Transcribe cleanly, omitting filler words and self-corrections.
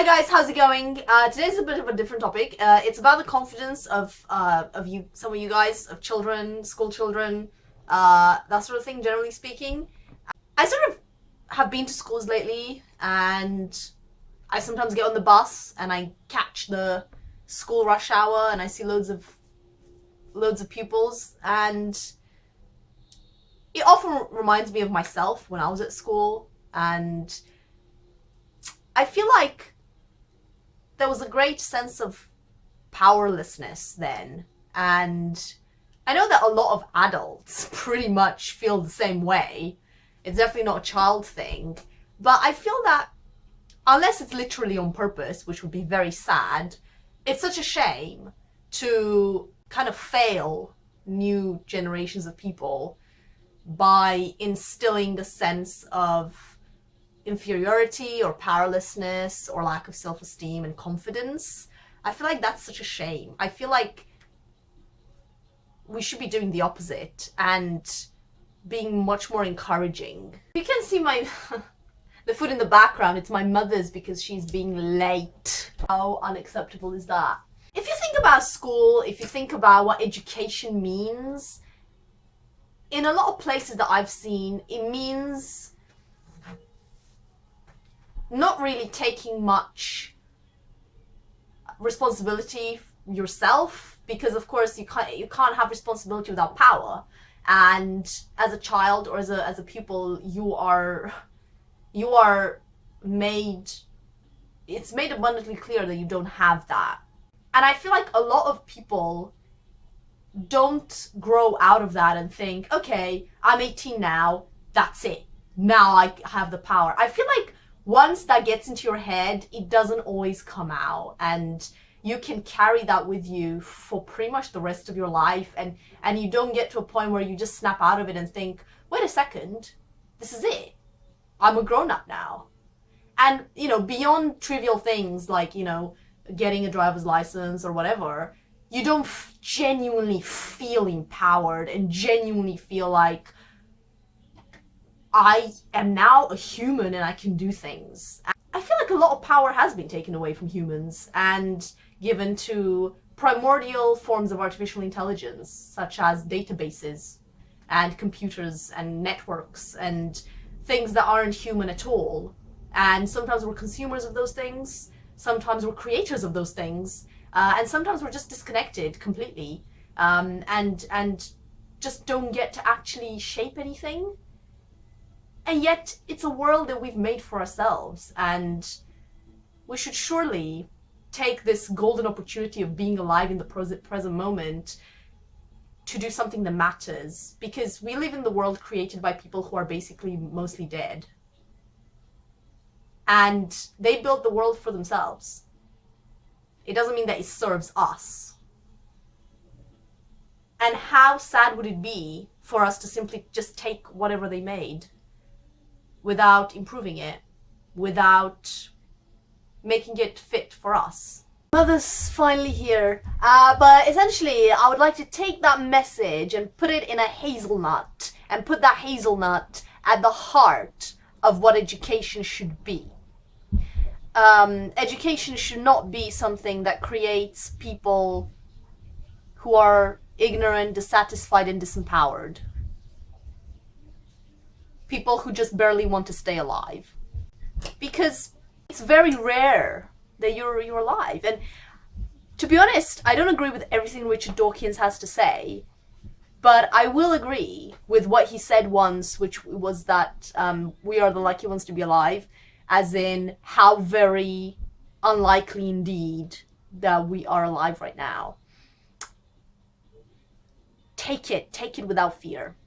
Hi guys, how's it going? Today's a bit of a different topic. It's about the confidence of you, some of you guys, of children, school children, that sort of thing. Generally speaking, I sort of have been to schools lately, and I sometimes get on the bus and I catch the school rush hour, and I see loads of pupils, and it often reminds me of myself when I was at school, and I feel like there was a great sense of powerlessness then, and I know that a lot of adults pretty much feel the same way. It's definitely not a child thing, but I feel that unless it's literally on purpose, which would be very sad, it's such a shame to kind of fail new generations of people by instilling a sense of inferiority or powerlessness or lack of self-esteem and confidence. I feel like that's such a shame. I feel like we should be doing the opposite and being much more encouraging. You can see my the food in the background. It's my mother's because she's being late. How unacceptable is that? If you think about school, if you think about what education means, in a lot of places that I've seen, it means not really taking much responsibility yourself, because of course you can't have responsibility without power. And as a child or as a pupil, you are made, it's made abundantly clear that you don't have that. And I feel like a lot of people don't grow out of that and think, okay, I'm 18 now, that's it, now I have the power. I feel like once that gets into your head, it doesn't always come out, and you can carry that with you for pretty much the rest of your life, and you don't get to a point where you just snap out of it and think, wait a second, this is it, I'm a grown-up now. And you know, beyond trivial things like, you know, getting a driver's license or whatever, you don't genuinely feel empowered and genuinely feel like, I am now a human and I can do things. I feel like a lot of power has been taken away from humans and given to primordial forms of artificial intelligence, such as databases and computers and networks and things that aren't human at all. And sometimes we're consumers of those things, sometimes we're creators of those things, and sometimes we're just disconnected completely, and just don't get to actually shape anything. And yet, it's a world that we've made for ourselves, and we should surely take this golden opportunity of being alive in the present moment to do something that matters, because we live in the world created by people who are basically mostly dead. And they built the world for themselves. It doesn't mean that it serves us. And how sad would it be for us to simply just take whatever they made without improving it, without making it fit for us? Mother's finally here, but essentially I would like to take that message and put it in a hazelnut, and put that hazelnut at the heart of what education should be. Education should not be something that creates people who are ignorant, dissatisfied, and disempowered. People who just barely want to stay alive. Because it's very rare that you're alive. And to be honest, I don't agree with everything Richard Dawkins has to say, but I will agree with what he said once, which was that we are the lucky ones to be alive, as in how very unlikely indeed that we are alive right now. Take it without fear.